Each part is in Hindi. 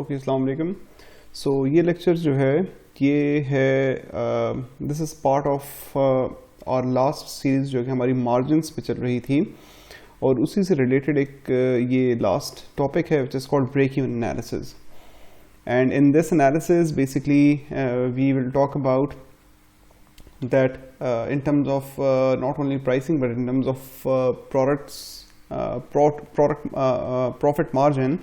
ओके, अस्सलाम वालेकुम। सो ये लेक्चर जो है ये है दिस इज़ पार्ट ऑफ और लास्ट सीरीज़ जो कि हमारी मार्जिन्स पे चल रही थी और उसी से रिलेटेड एक ये लास्ट टॉपिक है which is called break even analysis. And in this analysis basically we will talk about that in terms of not only pricing but in terms of profit margin,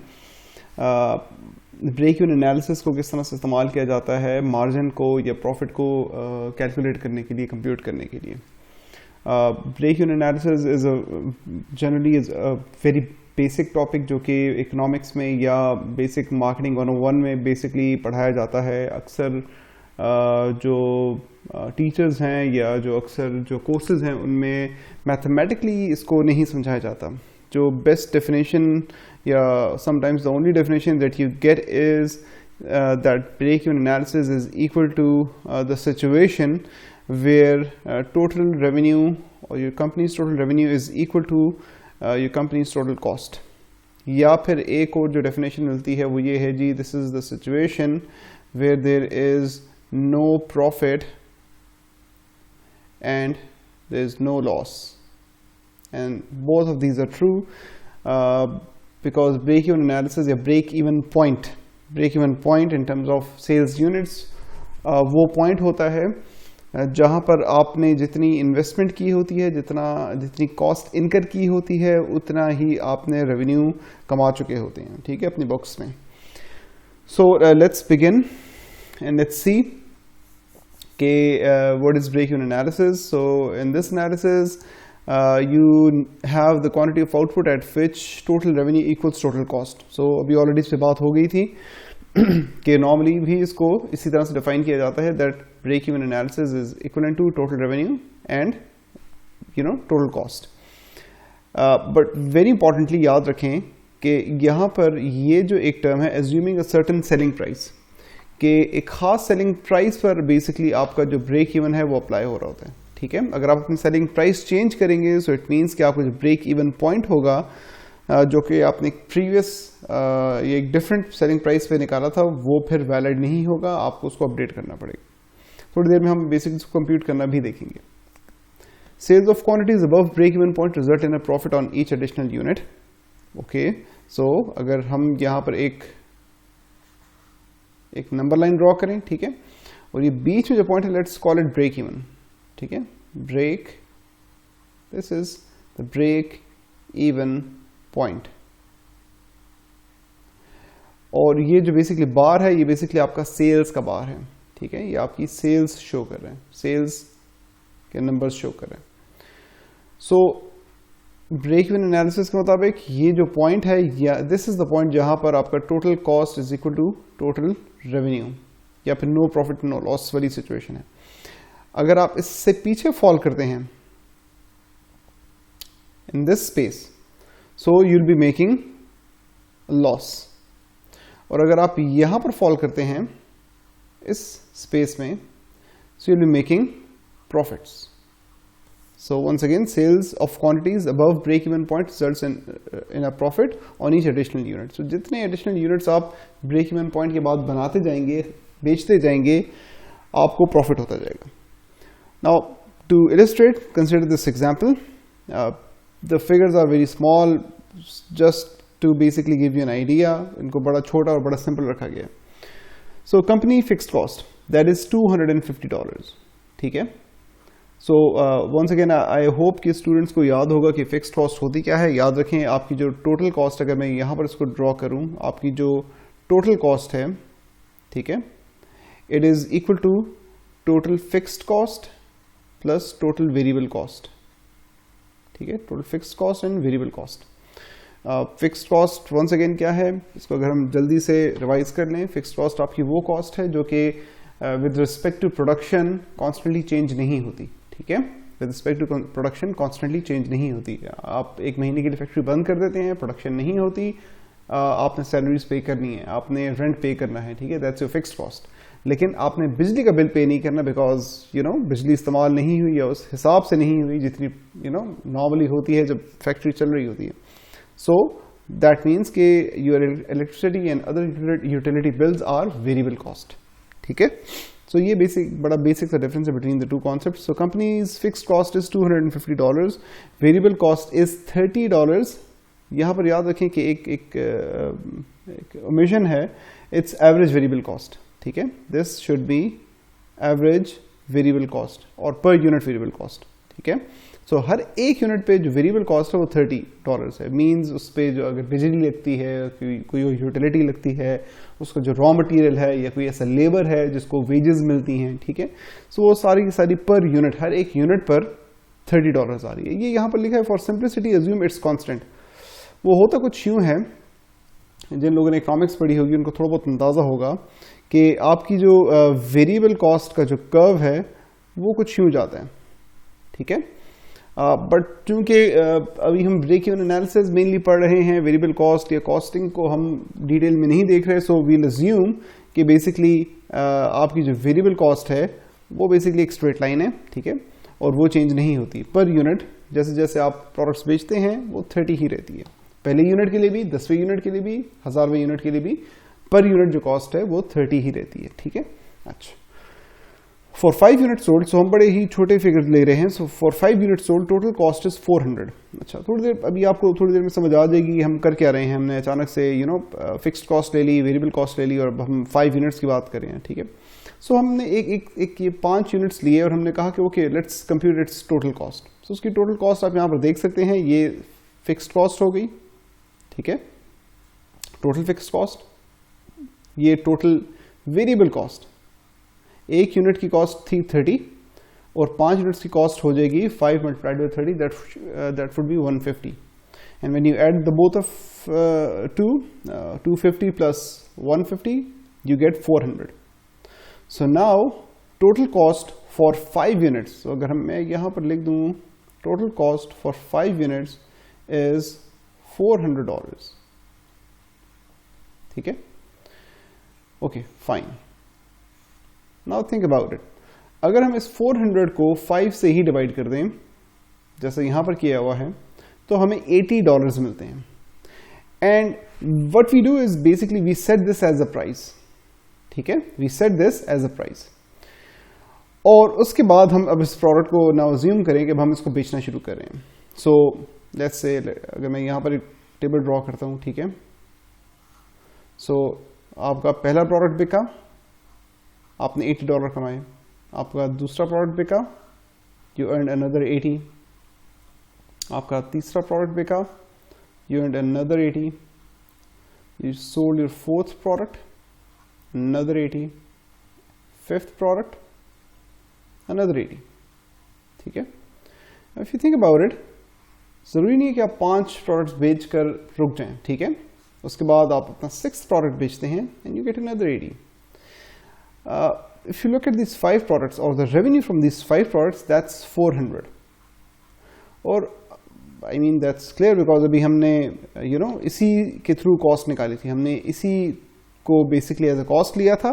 break even analysis को किस तरह से इस्तेमाल किया जाता है मार्जिन को या प्रॉफिट को कैलकुलेट करने के लिए, कंप्यूट करने के लिए। Break even analysis is generally is a very basic topic जो कि इकोनॉमिक्स में या बेसिक मार्केटिंग 101 में बेसिकली पढ़ाया जाता है। अक्सर जो टीचर्स हैं या जो अक्सर जो कोर्सेज हैं उनमें मैथमेटिकली इसको नहीं समझाया जाता। जो बेस्ट डेफिनेशन या sometimes the only definition that you get is that break even analysis is equal to the situation where total revenue और your company's total revenue is equal to your company's total cost. या फिर एक और जो डेफिनेशन मिलती है वो ये है जी, this is the situation where there is no profit and there is no loss, and both of these are true because break even analysis या break even point in terms of sales units वो point होता है जहाँ पर आपने जितनी इन्वेस्टमेंट की होती है, जितनी कॉस्ट इनकर की होती है, उतना ही आपने रेवेन्यू कमा चुके होते हैं, ठीक है, अपनी बुक्स में। So let's begin and let's see what is break even analysis. So in this analysis you have the quantity of output at which total revenue equals total cost. So अभी ऑलरेडी इस पे बात हो गई थी कि नॉर्मली भी इसको इसी तरह से डिफाइन किया जाता है that break even analysis is equivalent to total revenue and total cost. But very importantly याद रखें कि यहाँ पर ये जो एक टर्म है assuming a certain selling price, कि एक खास सेलिंग प्राइस पर बेसिकली आपका जो ब्रेक इवन है वो अप्लाई हो रहा होता है, ठीक है। अगर आप अपनी सेलिंग प्राइस चेंज करेंगे सो इट मीन्स कि आपका जो ब्रेक इवन पॉइंट होगा जो कि आपने प्रीवियस ये एक डिफरेंट सेलिंग प्राइस पे निकाला था वो फिर वैलिड नहीं होगा, आपको उसको अपडेट करना पड़ेगा। थोड़ी देर में हम बेसिकली उसको कंप्यूट करना भी देखेंगे। Sales of quantities above break even point result in a profit on each additional unit. Okay, so अगर हम यहाँ पर एक नंबर लाइन ड्रॉ करें, ठीक है, और ये बीच में जो पॉइंट है let's call it break even, ठीक है, break, this is the break even point. और ये जो बेसिकली बार है ये बेसिकली आपका सेल्स का बार है, ठीक है, ये आपकी सेल्स शो कर रहे हैं, सेल्स के नंबर्स शो कर रहे हैं। सो ब्रेक इवन एनालिसिस के मुताबिक ये जो पॉइंट है या दिस इज द पॉइंट जहां पर आपका total cost is equal to total revenue या फिर नो प्रॉफिट नो लॉस वाली सिचुएशन है। अगर आप इससे पीछे फॉल करते हैं in this space so you will be making loss, और अगर आप यहां पर फॉल करते हैं इस स्पेस में सो you will be making profits. So once again, sales of quantities above break-even point results in a profit on each additional unit. So जितने additional units आप break-even point के बाद बनाते जाएंगे, बेचते जाएंगे, आपको profit होता जाएगा। Now to illustrate, consider this example. The figures are very small, just to basically give you an idea. इनको बड़ा छोटा और बड़ा simple रखा गया। So company fixed cost that is $250, ठीक है। So once again I hope कि स्टूडेंट्स को याद होगा कि फिक्स्ड कॉस्ट होती क्या है। याद रखें आपकी जो टोटल कॉस्ट, अगर मैं यहाँ पर इसको ड्रॉ करूँ, आपकी जो टोटल कॉस्ट है, ठीक है, it is equal to total fixed cost plus total variable cost, ठीक है, total fixed cost and variable cost. Fixed cost once again क्या है, इसको अगर हम जल्दी से रिवाइज कर लें, फिक्स्ड कॉस्ट आपकी वो कॉस्ट है जो कि with respect to production constantly change नहीं होती, ठीक है, with respect to production constantly change नहीं होती। आप एक महीने के लिए फैक्ट्री बंद कर देते हैं, प्रोडक्शन नहीं होती, आपने सैलरीज पे करनी है, आपने रेंट पे करना है, ठीक है, दैट्स योर फिक्स्ड कॉस्ट। लेकिन आपने बिजली का बिल पे नहीं करना बिकॉज बिजली इस्तेमाल नहीं हुई या उस हिसाब से नहीं हुई जितनी नॉर्मली होती है जब फैक्ट्री चल रही होती है। सो दैट मीन्स के your electricity and other utility bills are variable cost, ठीक है। सो ये बड़ा बेसिक सा डिफरेंस है between the two concept. So companies fixed cost is $250, variable cost is $30। यहाँ पर याद रखें कि एक ओमिशन है, इट्स एवरेज वेरिएबल कॉस्ट, ठीक है। This should be average variable cost और पर यूनिट वेरिएबल कॉस्ट, ठीक है। सो हर एक यूनिट पे जो वेरिएबल कॉस्ट है वो $30 है। मींस उस पर जो अगर बिजली लगती है, कोई यूटिलिटी लगती है, उसका जो रॉ मटेरियल है या कोई ऐसा लेबर है जिसको वेजेस मिलती हैं, ठीक है। सो वो सारी की सारी पर यूनिट, हर एक यूनिट पर $30 आ रही है। ये यहाँ पर लिखा है for simplicity assume it's constant. वो होता कुछ यूं है, जिन लोगों ने इकोनॉमिक्स पढ़ी होगी उनको थोड़ा बहुत अंदाजा होगा कि आपकी जो वेरिएबल कॉस्ट का जो कर्व है वो कुछ यूं जाता है, ठीक है। बट चूंकि अभी हम ब्रेक इवन एनालिसिस मेनली पढ़ रहे हैं, वेरिएबल कॉस्ट या कॉस्टिंग को हम डिटेल में नहीं देख रहे, सो वील अज्यूम कि बेसिकली आपकी जो वेरिएबल कॉस्ट है वो बेसिकली एक स्ट्रेट लाइन है, ठीक है, और वो चेंज नहीं होती पर यूनिट। जैसे जैसे आप प्रोडक्ट्स बेचते हैं वो 30 ही रहती है, पहले यूनिट के लिए भी, 10वें यूनिट के लिए भी, 1000वें यूनिट के लिए भी पर यूनिट जो कॉस्ट है वो 30 ही रहती है, ठीक है। अच्छा, फॉर 5 यूनिट सोल्ड, सो हम बड़े ही छोटे फिगर ले रहे हैं। So for 5 unit sold total cost is 400। अच्छा, थोड़ी देर अभी आपको थोड़ी देर में समझ आ जाएगी कि हम कर क्या रहे हैं। हमने अचानक से फिक्स्ड कॉस्ट ले ली, वेरिएबल कॉस्ट ले ली और हम 5 यूनिट्स की बात कर रहे हैं, ठीक है। सो हमने एक ये 5 यूनिट्स लिए और हमने कहा कि okay let's compute its total cost. So उसकी टोटल कॉस्ट आप यहाँ पर देख सकते हैं, ये फिक्स्ड कॉस्ट हो गई, ठीक है, टोटल फिक्स्ड कॉस्ट। ये टोटल वेरिएबल कॉस्ट, एक यूनिट की कॉस्ट थी 30 और 5 यूनिट्स की कॉस्ट हो जाएगी 5 multiplied by 30, that would be 150। And when you add the both of 250 plus 150 you get 400। So now total cost for 5 units, तो अगर मैं यहाँ पर लिख दूँ total cost for 5 units is $400, ठीक है। Okay fine, now think about it. अगर हम इस 400 को 5 से ही डिवाइड कर दें जैसे यहां पर किया हुआ है तो हमें $80 मिलते हैं। And what we do is basically we set this as a price, ठीक है, we set this as a price. और उसके बाद हम अब इस प्रोडक्ट को नाउ अज्यूम करें कि अब हम इसको बेचना शुरू कर रहे हैं। सो लेट्स से अगर मैं यहां पर एक टेबल ड्रॉ करता हूं, ठीक है। सो आपका पहला प्रोडक्ट बिका, आपने $80 कमाए। आपका दूसरा प्रोडक्ट बिका, यू अर्न अनदर 80। आपका तीसरा प्रोडक्ट बिका, you earn another 80। You sold your fourth product, another 80। Fifth product, another 80, ठीक है। If you think about it, जरूरी नहीं है कि आप 5 प्रोडक्ट्स बेचकर रुक जाएं, ठीक है। उसके बाद आप अपना 6th प्रोडक्ट बेचते हैं and you get another 80। If you look at these 5 products or the revenue from these 5 products, that's 400. और I mean that's clear because अभी हमने इसी के थ्रू कॉस्ट निकाली थी, हमने इसी को बेसिकली एज अ कॉस्ट लिया था,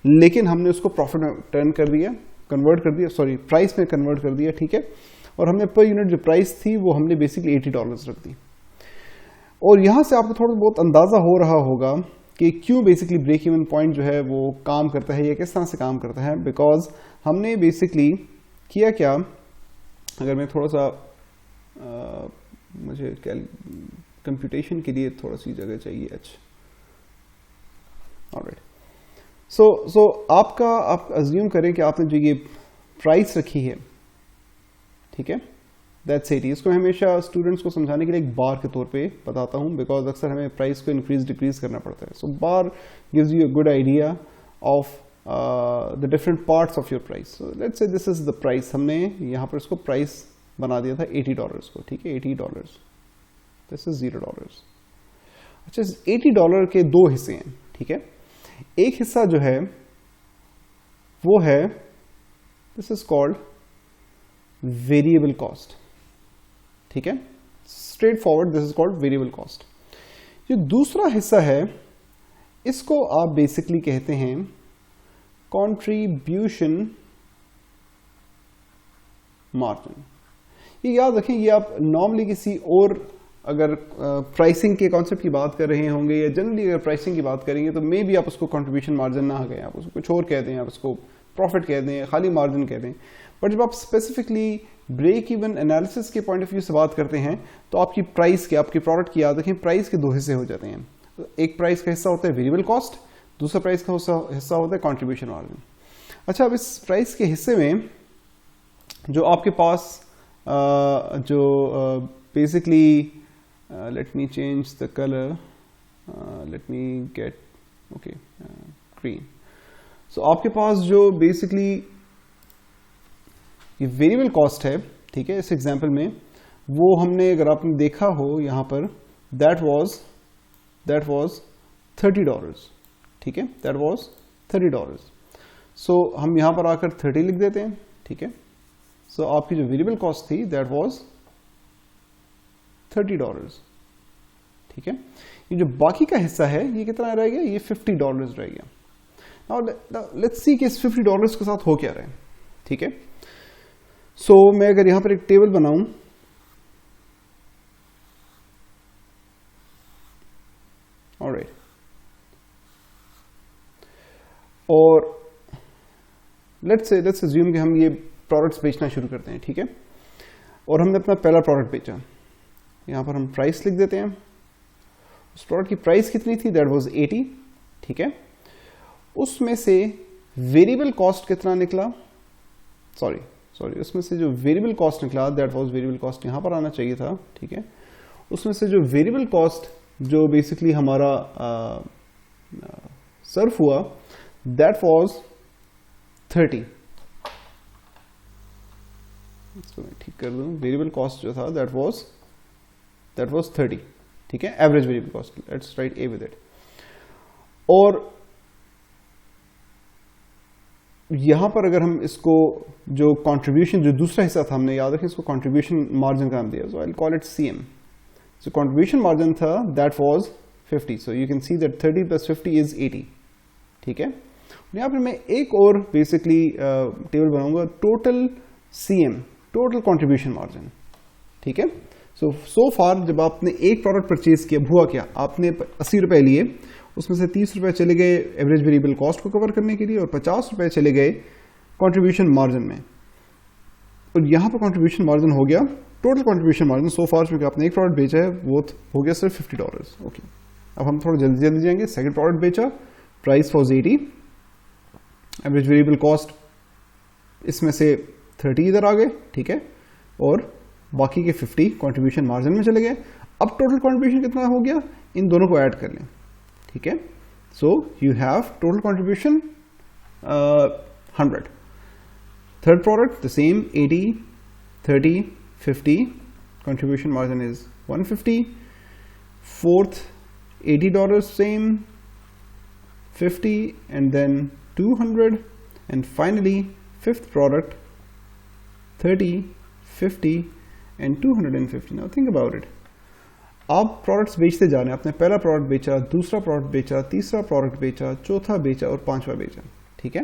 लेकिन हमने उसको प्रॉफिट में टर्न कर दिया, कन्वर्ट कर दिया, सॉरी प्राइस में कन्वर्ट कर दिया, ठीक है। और हमने पर यूनिट जो प्राइस थी वो हमने बेसिकली $80 रख दी। और यहां से आपको थोड़ा बहुत अंदाजा हो रहा होगा कि क्यों बेसिकली ब्रेक इवन पॉइंट जो है वो काम करता है या किस तरह से काम करता है। बिकॉज हमने बेसिकली किया क्या, अगर मैं थोड़ा सा मुझे कंप्यूटेशन के लिए थोड़ा सी जगह चाहिए। अच्छा, ऑलराइट। सो आप अज्यूम करें कि आपने जो ये प्राइस रखी है, ठीक है, दैट्स इट। इसको हमेशा स्टूडेंट्स को समझाने के लिए एक बार के तौर पे बताता हूं, बिकॉज अक्सर हमें प्राइस को इंक्रीज डिक्रीज करना पड़ता है। So bar gives you a good idea of the different parts of your price. So let's say this is the price, हमने यहाँ पर इसको प्राइस बना दिया था $80 को, ठीक है, $80, दिस इज $0। अच्छा, $80 के 2 हिस्से हैं, ठीक है। एक हिस्सा जो है वो है, this is called variable cost, ठीक है, straight forward, this is called variable cost. जो दूसरा हिस्सा है इसको आप बेसिकली कहते हैं कंट्रीब्यूशन मार्जिन। ये याद रखें, ये आप नॉर्मली किसी और अगर प्राइसिंग के कॉन्सेप्ट की बात कर रहे होंगे या जनरली अगर प्राइसिंग की बात करेंगे तो मे भी आप उसको कंट्रीब्यूशन मार्जिन ना कहें, आप उसको कुछ और कह दें, आप उसको प्रॉफिट कह दें, खाली मार्जिन कह दें। बट जब आप स्पेसिफिकली ब्रेक इवन एनालिसिस के पॉइंट ऑफ व्यू से बात करते हैं तो आपकी प्राइस के, आपकी प्रोडक्ट की याद रखें, प्राइस के दो हिस्से हो जाते हैं। एक प्राइस का हिस्सा होता है वेरिएबल कॉस्ट, दूसरा प्राइस का हिस्सा होता है कंट्रीब्यूशन मार्जिन। अच्छा, अब इस प्राइस के हिस्से में जो आपके पास basically let me change the colour, let me get okay green. So आपके पास जो बेसिकली ये वेरिएबल कॉस्ट है, ठीक है, इस एग्जांपल में वो हमने, अगर आपने देखा हो यहां पर, दैट वाज $30, ठीक है, दैट वाज $30। सो हम यहां पर आकर 30 लिख देते हैं, ठीक है। सो आपकी जो वेरिएबल कॉस्ट थी दैट वाज $30, ठीक है। ये जो बाकी का हिस्सा है ये कितना रह गया, ये $50 रह गया। नाउ लेट्स सी कि इस $50 के साथ हो क्या रहा है, ठीक है। सो मैं अगर यहां पर एक टेबल बनाऊं, ऑलराइट, और लेट्स अज्यूम कि हम ये प्रोडक्ट्स बेचना शुरू करते हैं, ठीक है, और हमने अपना पहला प्रोडक्ट बेचा। यहां पर हम प्राइस लिख देते हैं। उस प्रोडक्ट की प्राइस कितनी थी, दैट वाज 80, ठीक है। उसमें से वेरिएबल कॉस्ट कितना निकला, सॉरी उसमें से जो वेरिएबल कॉस्ट निकला दैट वाज, वेरिएबल कॉस्ट यहां पर आना चाहिए था, ठीक है। उसमें से जो वेरिएबल कॉस्ट जो बेसिकली हमारा सर्व हुआ दैट वाज 30। इसको मैं ठीक कर दूं, वेरिएबल कॉस्ट जो था दैट वाज 30, ठीक है, average variable cost, let's write A with it. और यहां पर अगर हम इसको जो कंट्रीब्यूशन, जो दूसरा हिस्सा था, हमने याद रखें इसको कंट्रीब्यूशन मार्जिन का नाम दिया, so I will call it CM। So contribution margin था that was 50, so you can see that 30 + 50 is 80, ठीक है। यहां पर मैं एक और बेसिकली टेबल बनाऊंगा, total CM, total contribution margin, ठीक है। सो फार जब आपने एक प्रोडक्ट परचेज किया, हुआ क्या, आपने 80 रुपए लिए, उसमें से 30 रुपए चले गए एवरेज वेरिएबल कॉस्ट को कवर करने के लिए और 50 रुपए चले गए कंट्रीब्यूशन मार्जिन में। और यहां पर कंट्रीब्यूशन मार्जिन हो गया, टोटल कंट्रीब्यूशन मार्जिन सो फार क्योंकि आपने एक प्रोडक्ट बेचा है वो हो गया सिर्फ $50, ओके। अब हम थोड़ा जल्दी जल्दी जाएंगे। सेकंड प्रोडक्ट बेचा, price was 80, average variable cost इसमें से 30 इधर आ गए, ठीक है, और बाकी के 50 कंट्रीब्यूशन मार्जिन में चले गए। अब टोटल कंट्रीब्यूशन कितना हो गया, इन दोनों को ऐड कर लें, ठीक है। So you have total contribution 100। Third product the same, 80, 30, 50, contribution margin is 150. Fourth, $80, same, 50, and then 200, and finally fifth product, 30, 50 and 250. Now think about it. आप प्रोडक्ट्स बेचते जा रहे हैं, आपने पहला प्रोडक्ट बेचा, दूसरा प्रोडक्ट बेचा, तीसरा प्रोडक्ट बेचा, चौथा बेचा और पांचवा बेचा, ठीक है।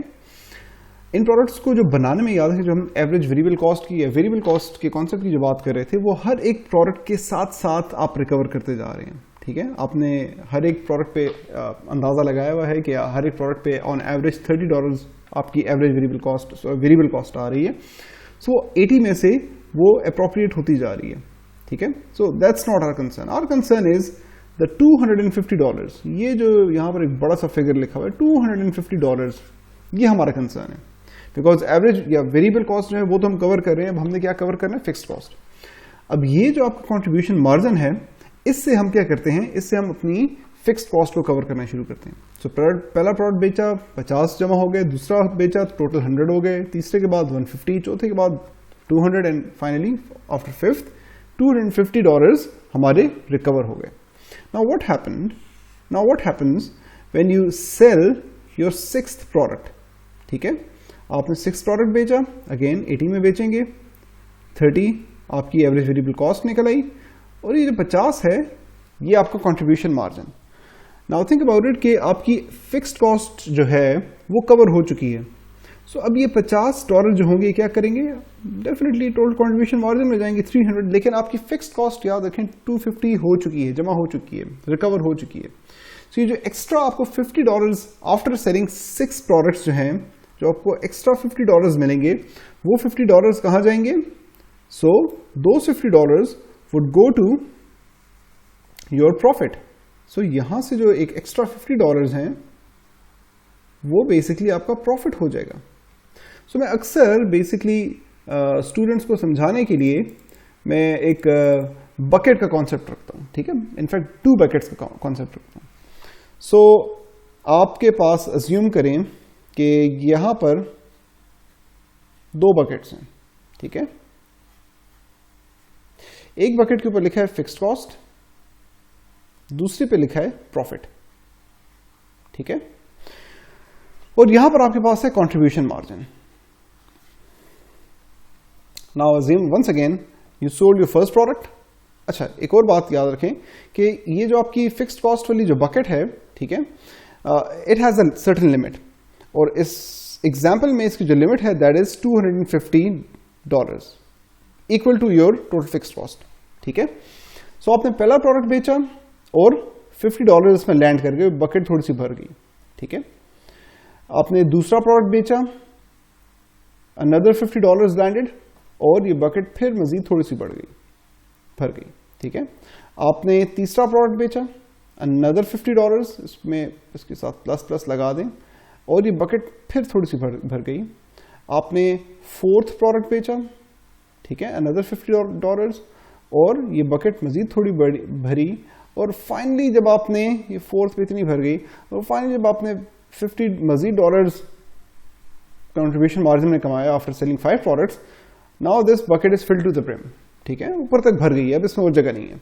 इन प्रोडक्ट्स को जो बनाने में याद है, जो हम एवरेज वेरिएबल कॉस्ट की या वेरिएबल कॉस्ट के कॉन्सेप्ट की जो बात कर रहे थे, वो हर एक प्रोडक्ट के साथ साथ आप रिकवर करते जा रहे हैं, ठीक है। आपने हर एक प्रोडक्ट पे अंदाजा लगाया हुआ है कि हर एक प्रोडक्ट पे ऑन एवरेज $30 आपकी एवरेज वेरिएबल कॉस्ट आ रही है। सो 80 में से वो अप्रोप्रिएट होती जा रही है, ठीक है। So that's not our concern. Our concern is the $250। ये जो यहां पर एक बड़ा सा फिगर लिखा हुआ है $250, ये हमारा कंसर्न है, बिकॉज एवरेज या वेरिएबल कॉस्ट जो है वो तो हम कवर कर रहे हैं। अब हमने क्या कवर करना है, फिक्स्ड कॉस्ट। अब ये जो आपका कंट्रीब्यूशन मार्जिन है, इससे हम क्या करते हैं, इससे हम अपनी फिक्स्ड कॉस्ट को कवर करना शुरू करते हैं। सो पहला प्रोडक्ट बेचा, 50 जमा हो गए, दूसरा बेचा टोटल 100 हो गए, तीसरे के बाद 150, चौथे के बाद 200 एंड फाइनली आफ्टर फिफ्थ $250 हमारे रिकवर हो गए। Now what happens when you sell your sixth product, ठीक है। आपने 6 प्रोडक्ट बेचा, अगेन 80 में बेचेंगे, 30 आपकी एवरेज वेरिएबल कॉस्ट निकल आई, और ये जो 50 है ये आपका contribution margin. Now think about it कि आपकी फिक्स्ड कॉस्ट जो है वो कवर हो चुकी है। सो अब ये $50 जो होंगे क्या करेंगे, डेफिनेटली टोटल कंट्रीब्यूशन मार्जिन में जाएंगे 300, लेकिन आपकी फिक्स्ड कॉस्ट याद रखें 250 हो चुकी है, जमा हो चुकी है, रिकवर हो चुकी है। सो ये जो एक्स्ट्रा आपको $50 आफ्टर सेलिंग 6 प्रोडक्ट्स जो हैं, जो आपको एक्स्ट्रा $50 मिलेंगे, वो $50 कहाँ जाएंगे? सो those $50 would go to your profit। सो यहां से जो एक एक्स्ट्रा $50 हैं वो बेसिकली आपका प्रॉफिट हो जाएगा। सो मैं अक्सर बेसिकली स्टूडेंट्स को समझाने के लिए मैं एक बकेट का कॉन्सेप्ट रखता हूं, ठीक है, इनफैक्ट 2 बकेट्स का कॉन्सेप्ट रखता हूं। सो आपके पास अज्यूम करें कि यहां पर 2 बकेट्स हैं, ठीक है। एक बकेट के ऊपर लिखा है फिक्स्ड कॉस्ट, दूसरे पे लिखा है प्रॉफिट, ठीक है। और यहां पर आपके पास है contribution margin. Now assume once again you sold your first product. अच्छा, एक और बात याद रखें कि ये जो आपकी फिक्स्ड कॉस्ट वाली जो बकेट है, ठीक है, it has a certain limit, और इस एग्जांपल में इसकी जो लिमिट है that is $250 equal to your total fixed cost, ठीक है। सो आपने पहला प्रोडक्ट बेचा और $50 इसमें लैंड करके बकेट थोड़ी सी भर गई, ठीक है। आपने दूसरा प्रोडक्ट बेचा, अनदर $50 लैंडेड, और ये बकेट फिर मजीद थोड़ी सी बढ़ गई, भर गई, ठीक है। आपने तीसरा प्रोडक्ट बेचा, अनदर $50, इसमें इसके साथ प्लस प्लस लगा दें, और ये बकेट फिर थोड़ी सी भर गई। आपने फोर्थ प्रोडक्ट बेचा, ठीक है, अनदर $50, और ये बकेट मजीद थोड़ी भरी, और फाइनली जब आपने ये फोर्थ पे इतनी भर गई, और फाइनली जब आपने $50 मजीद कंट्रीब्यूशन मार्जिन में कमाया after selling 5 products, now this bucket is filled to the brim, ठीक है, ऊपर तक भर गई है, अब इसमें और जगह नहीं है।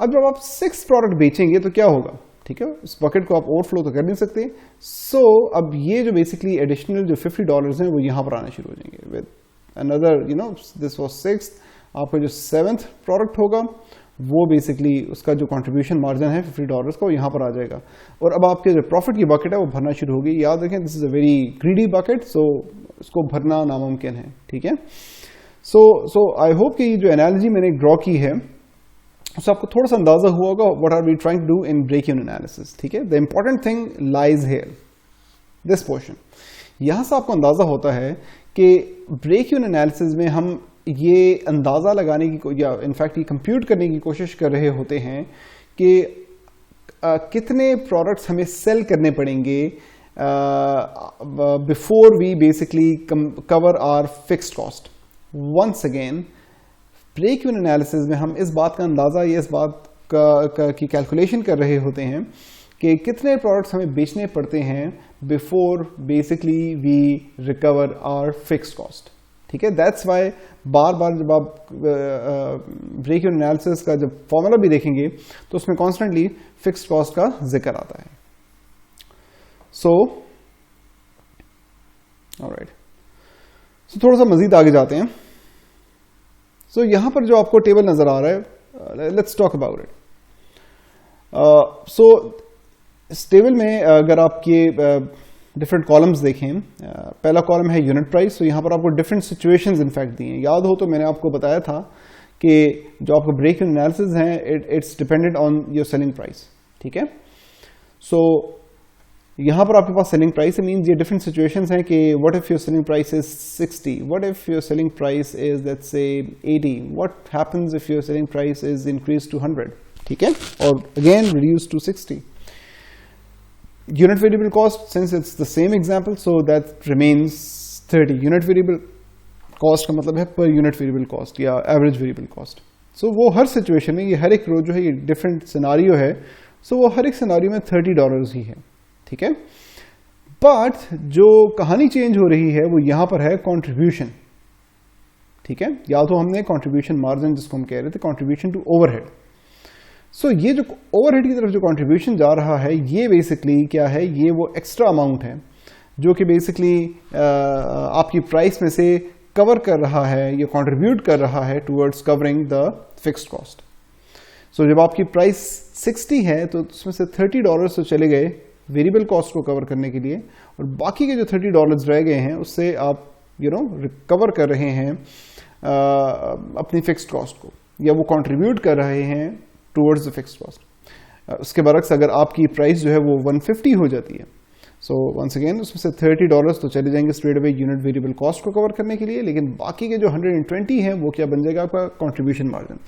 अब जब आप 6 प्रोडक्ट बेचेंगे तो क्या होगा, ठीक है, इस बकेट को आप ओवरफ्लो तो कर नहीं सकते। सो अब ये जो बेसिकली एडिशनल जो $50 हैं वो यहां पर आने शुरू हो जाएंगे with another, you know, this was 6th, आपका जो 7th प्रोडक्ट होगा वो बेसिकली उसका जो कंट्रीब्यूशन मार्जिन है $50 का वो यहाँ पर आ जाएगा, और अब आपके जो प्रॉफिट की बकेट है वो भरना शुरू होगी। याद रखें this is a very greedy bucket, so इसको भरना नामुमकिन है, ठीक है। सो आई होप कि जो एनालिजी मैंने ड्रॉ की है उससे आपको थोड़ा सा अंदाजा हुआ होगा what are we trying to do in break even analysis, ठीक है। The important thing lies here, this portion. यहां से आपको अंदाजा होता है कि ब्रेक इवन एनालिसिस में हम ये अंदाजा लगाने की या इनफैक्ट ये कंप्यूट करने की कोशिश कर रहे होते हैं कि कितने प्रोडक्ट्स हमें सेल करने पड़ेंगे before we basically cover our fixed cost. Once again break even analysis में हम इस बात का अंदाजा या इस बात की कैलकुलेशन कर रहे होते हैं कि कितने प्रोडक्ट्स हमें बेचने पड़ते हैं before basically we recover our fixed cost, ठीक है। दैट्स वाई बार बार जब आप ब्रेक इवन एनालिसिस का जब फॉर्मूला भी देखेंगे तो उसमें कॉन्स्टेंटली फिक्स्ड कॉस्ट का जिक्र आता है। सो ऑलराइट, सो थोड़ा सा मजीद आगे जाते हैं। सो यहां पर जो आपको टेबल नजर आ रहा है, लेट्स टॉक अबाउट इट। सो इस टेबल में अगर आपके डिफरेंट कॉलम्स देखें, पहला कॉलम है यूनिट प्राइस। तो यहाँ पर आपको डिफरेंट सिचुएशंस इनफैक्ट दी हैं। याद हो तो मैंने आपको बताया था कि जो आपका ब्रेक इवन एनालिसिस है it's dependent on your selling price, ठीक है। सो यहाँ पर आपके पास सेलिंग प्राइस मीन्स ये डिफरेंट सिचुएशंस हैं कि what if your selling price is 60, what if your selling price is let's say 80, what happens if your selling price is increase to 100, ठीक है, और again reduce to 60। Unit variable cost, since it's the same example, so that remains 30. Unit variable cost का मतलब है per unit variable cost या average variable cost. So वो हर situation में, ये हर एक रो जो है ये different scenario है, so वो हर एक scenario में $30 ही है, ठीक है। But जो कहानी change हो रही है वो यहाँ पर है contribution, ठीक है। या तो हमने contribution margin जिसको हम कह रहे थे contribution to overhead. सो ये जो ओवरहेड की तरफ जो कंट्रीब्यूशन जा रहा है ये बेसिकली क्या है, ये वो एक्स्ट्रा अमाउंट है जो कि बेसिकली आपकी प्राइस में से कवर कर रहा है या कंट्रीब्यूट कर रहा है towards covering the fixed cost. So जब आपकी प्राइस 60 है तो उसमें से $30 तो चले गए वेरिएबल कॉस्ट को कवर करने के लिए, और बाकी के जो $30 रह गए हैं उससे आप रिकवर कर रहे हैं अपनी फिक्स्ड कॉस्ट को, या वो कंट्रीब्यूट कर रहे हैं टुवर्ड्स द फिक्स्ड कॉस्ट। उसके बरक्स अगर आपकी प्राइस जो है वो 150 हो जाती है, सो वंस अगेन उसमें से $30 तो चले जाएंगे straight away unit variable cost को कवर करने के लिए, लेकिन बाकी के जो 120 हैं वो क्या बन जाएगा आपका contribution margin.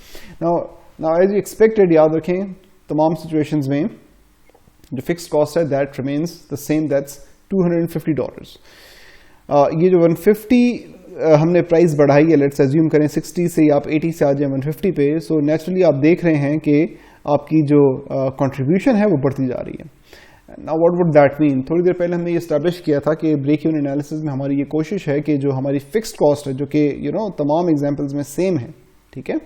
Now as you expected, याद रखें तमाम सिचुएशंस में जो फिक्स्ड कॉस्ट है that remains the same, that's $250। ये जो 150 हमने प्राइस बढ़ाई है, लेट्स अज्यूम करें 60 से आप 80 से आ जाए 150 पे, सो नेचुरली आप देख रहे हैं कि आपकी जो कंट्रीब्यूशन है वो बढ़ती जा रही है। Now what would that mean? थोड़ी देर पहले हमने ये एस्टैब्लिश किया था कि ब्रेक इवन एनालिसिस में हमारी ये कोशिश है कि जो हमारी फिक्स्ड कॉस्ट है, जो कि तमाम एग्जांपल्स में सेम है, ठीक है,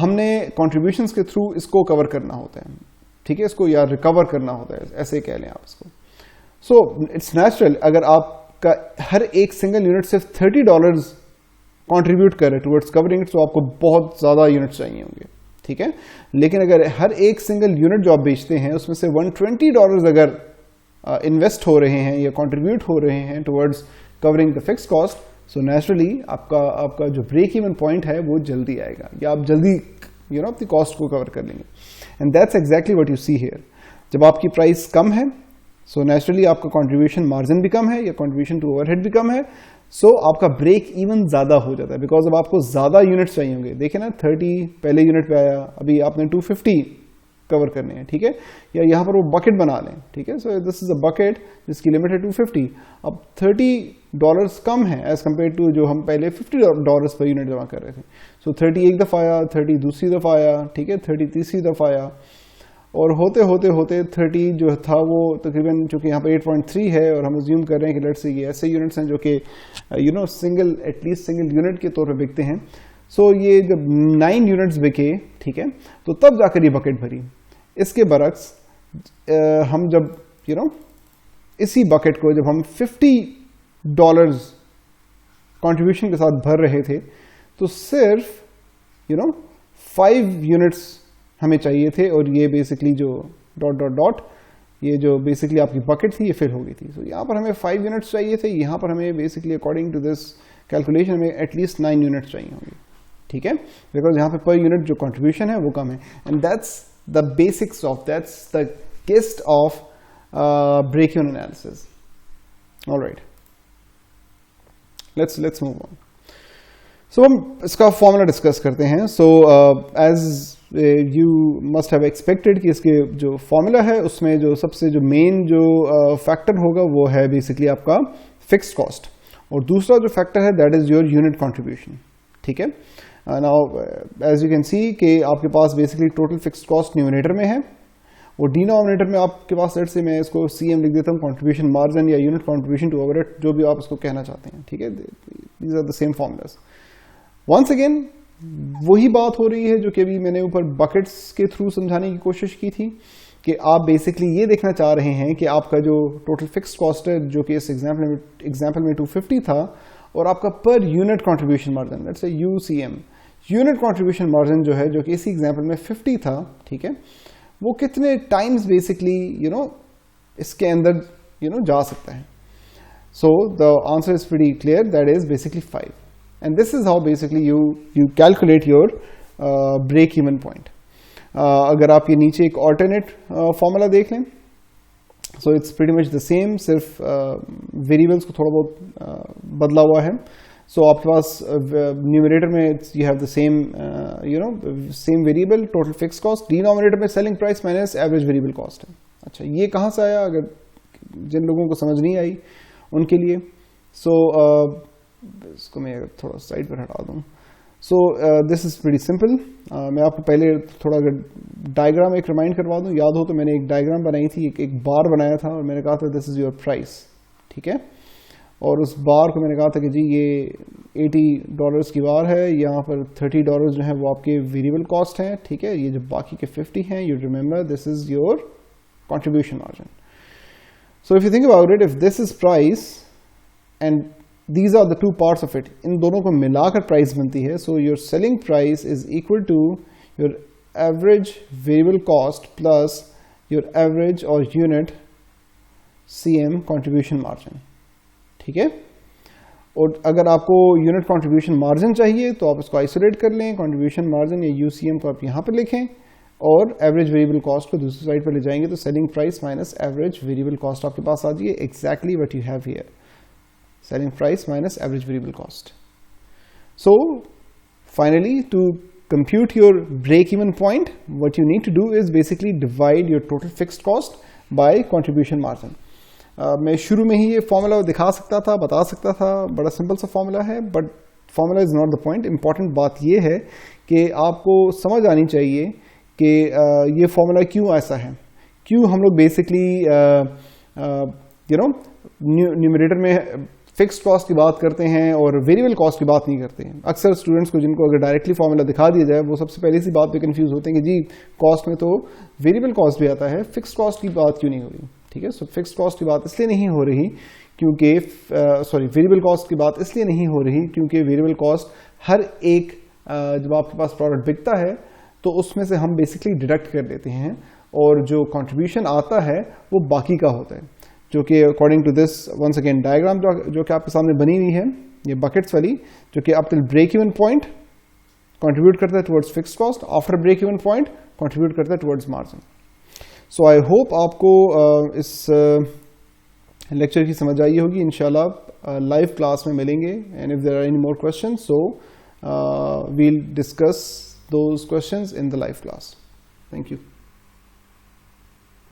हमने कंट्रीब्यूशंस के थ्रू इसको कवर करना होता है, ठीक है, इसको या रिकवर करना होता है, ऐसे कह लें आप इसको। सो इट्स नेचुरल, अगर आपका हर एक सिंगल यूनिट सिर्फ $30 कंट्रीब्यूट करे टुवर्ड्स कवरिंग इट, तो आपको बहुत ज्यादा यूनिट चाहिए होंगे, ठीक है। लेकिन अगर हर एक सिंगल यूनिट जो आप बेचते हैं उसमें से $120 अगर इन्वेस्ट हो रहे हैं या कंट्रीब्यूट हो रहे हैं towards covering the fixed cost, so naturally आपका जो ब्रेक इवन पॉइंट है वो जल्दी आएगा, या आप जल्दी अपनी कॉस्ट को कवर कर लेंगे। And that's exactly what you see here. जब आपकी प्राइस कम है, सो नेचुरली आपका कंट्रीब्यूशन मार्जिन भी कम है या कंट्रीब्यूशन टू ओवरहेड भी कम है, सो आपका ब्रेक इवन ज्यादा हो जाता है, बिकॉज अब आपको ज्यादा यूनिट्स चाहिए होंगे। देखिए ना, 30 पहले यूनिट पे आया, अभी आपने 250 कवर करने हैं, ठीक है, या यहाँ पर वो बकेट बना लें, ठीक है। So this is a bucket जिसकी लिमिट है 250। अब $30 कम है एज कम्पेयर टू जो हम पहले $50 पर यूनिट जमा कर रहे थे। सो 30 एक दफा आया, 30 दूसरी दफा आया, ठीक है, 30 तीसरी दफा आया, और होते होते होते 30 जो था वो तकरीबन, चूंकि यहाँ पे 8.3 है और हम अज्यूम कर रहे हैं कि लेट्स से ये ऐसे यूनिट्स हैं जो कि सिंगल, एटलीस्ट सिंगल यूनिट के तौर पे बिकते हैं। सो ये जब 9 यूनिट्स बिके, ठीक है, तो तब जाकर ये बकेट भरी। इसके बरक्स हम जब इसी बकेट को जब हम $50 कंट्रीब्यूशन के साथ भर रहे थे, तो सिर्फ 5 यूनिट्स हमें चाहिए थे, और ये बेसिकली जो ... ये जो बेसिकली आपकी बकेट थी ये फिल हो गई थी। सो यहाँ पर हमें 5 यूनिट्स चाहिए थे, यहाँ पर हमें basically according to this calculation हमें एटलीस्ट 9 यूनिट्स चाहिए होंगे, ठीक है, बिकॉज यहाँ पे पर यूनिट जो कंट्रीब्यूशन है वो कम है। And that's the basics of, that's the gist of break even analysis. Alright, let's move on. So हम इसका फॉर्मूला डिस्कस करते हैं। So as you must have expected कि इसके जो फॉर्मूला है उसमें जो सबसे जो मेन जो फैक्टर होगा वो है बेसिकली आपका फिक्स्ड कॉस्ट, और दूसरा जो फैक्टर है that is your unit contribution, ठीक है। Now as you can see कि आपके पास basically total fixed cost numerator में है, और डिनोमिनेटर में आपके पास, लेट्स से मैं इसको CM लिख देता हूँ, कंट्रीब्यूशन मार्जिन या यूनिट कंट्रीब्यूशन टू ओवरहेड, जो भी आप इसको कहना चाहते हैं, ठीक है। These are the same formulas. Once again वही बात हो रही है जो कि अभी मैंने ऊपर बकेट्स के थ्रू समझाने की कोशिश की थी, कि आप बेसिकली ये देखना चाह रहे हैं कि आपका जो टोटल फिक्स्ड कॉस्ट है, जो कि इस एग्जाम्पल में 250 था, और आपका per unit contribution margin, let's say UCM, unit contribution margin जो है, जो कि इसी एग्जाम्पल में 50 था, ठीक है, वो कितने टाइम्स बेसिकली इसके अंदर जा सकता है। So the answer is pretty clear, that is basically 5, and this is how basically you calculate your break even point. अगर आप ये नीचे एक alternate formula देख लें, so it's pretty much the same, सिर्फ variables को थोड़ा बहुत बदला हुआ है। So आपके पास numerator में you have the same same variable total fixed cost, denominator में selling price minus average variable cost है। अच्छा, ये कहाँ से आया? अगर जिन लोगों को समझ नहीं आई उनके लिए, so इसको मैं थोड़ा साइड पर हटा दूँ। So this is pretty simple. मैं आपको पहले थोड़ा अगर डायग्राम एक रिमाइंड करवा दूँ, याद हो तो मैंने एक डायग्राम बनाई थी, एक बार बनाया था, और मैंने कहा था दिस इज योर प्राइस, ठीक है, और उस बार को मैंने कहा था कि जी ये $80 की बार है, यहाँ पर $30 जो है वो आपके वेरिएबल कॉस्ट हैं, ठीक है, ये जो बाकी के 50 हैं, you remember this is your contribution margin. So if you think about it, if this is price and these are the two parts of it, इन दोनों को मिलाकर प्राइस बनती है। so your selling price is equal to your average variable cost plus your average और यूनिट CM कंट्रीब्यूशन मार्जिन। ठीक है, और अगर आपको यूनिट कंट्रीब्यूशन मार्जिन चाहिए तो आप इसको आइसोलेट कर लें, कंट्रीब्यूशन मार्जिन या UCM को आप यहाँ पर लिखें और एवरेज वेरिएबल कॉस्ट को दूसरी साइड पर ले जाएंगे तो selling price minus average variable cost आपके पास आ जाइए। Exactly what you have here, selling price minus average variable cost. So finally, to compute your break-even point, what you need to do is basically divide your total fixed cost by contribution margin. मैं शुरू में ही ये फॉर्मूला दिखा सकता था, बता सकता था, बड़ा सिंपल सा फॉर्मूला है, but formula is not the point. Important बात ये है कि आपको समझ आनी चाहिए कि ये फॉर्मूला क्यों ऐसा है, क्यों हम लोग बेसिकली न्यूमरेटर में फिक्स्ड कॉस्ट की बात करते हैं और वेरिएबल कॉस्ट की बात नहीं करते हैं। अक्सर स्टूडेंट्स को जिनको अगर डायरेक्टली फॉर्मूला दिखा दिया जाए वो सबसे पहली सी बात पे कंफ्यूज होते हैं कि जी कॉस्ट में तो वेरिएबल कॉस्ट भी आता है, फिक्स्ड कॉस्ट की बात क्यों नहीं हो रही। ठीक है, सो फिक्स्ड कॉस्ट की बात इसलिए नहीं हो रही क्योंकि वेरिएबल कॉस्ट की बात इसलिए नहीं हो रही क्योंकि वेरिएबल कॉस्ट हर एक जब आपके पास प्रोडक्ट बिकता है तो उसमें से हम बेसिकली डिडक्ट कर देते हैं और जो कंट्रीब्यूशन आता है वो बाकी का होता है, जो कि according to this once again diagram जो कि आपके सामने बनी हुई है, ये बकेट्स वाली, जो कि up till break even point contribute करता है towards fixed cost, after break even point contribute करता है towards margin. So I hope आपको इस लेक्चर की समझ आई होगी। इंशाल्लाह लाइव क्लास में मिलेंगे and if there are any more questions so we'll discuss those questions in the live class. Thank you.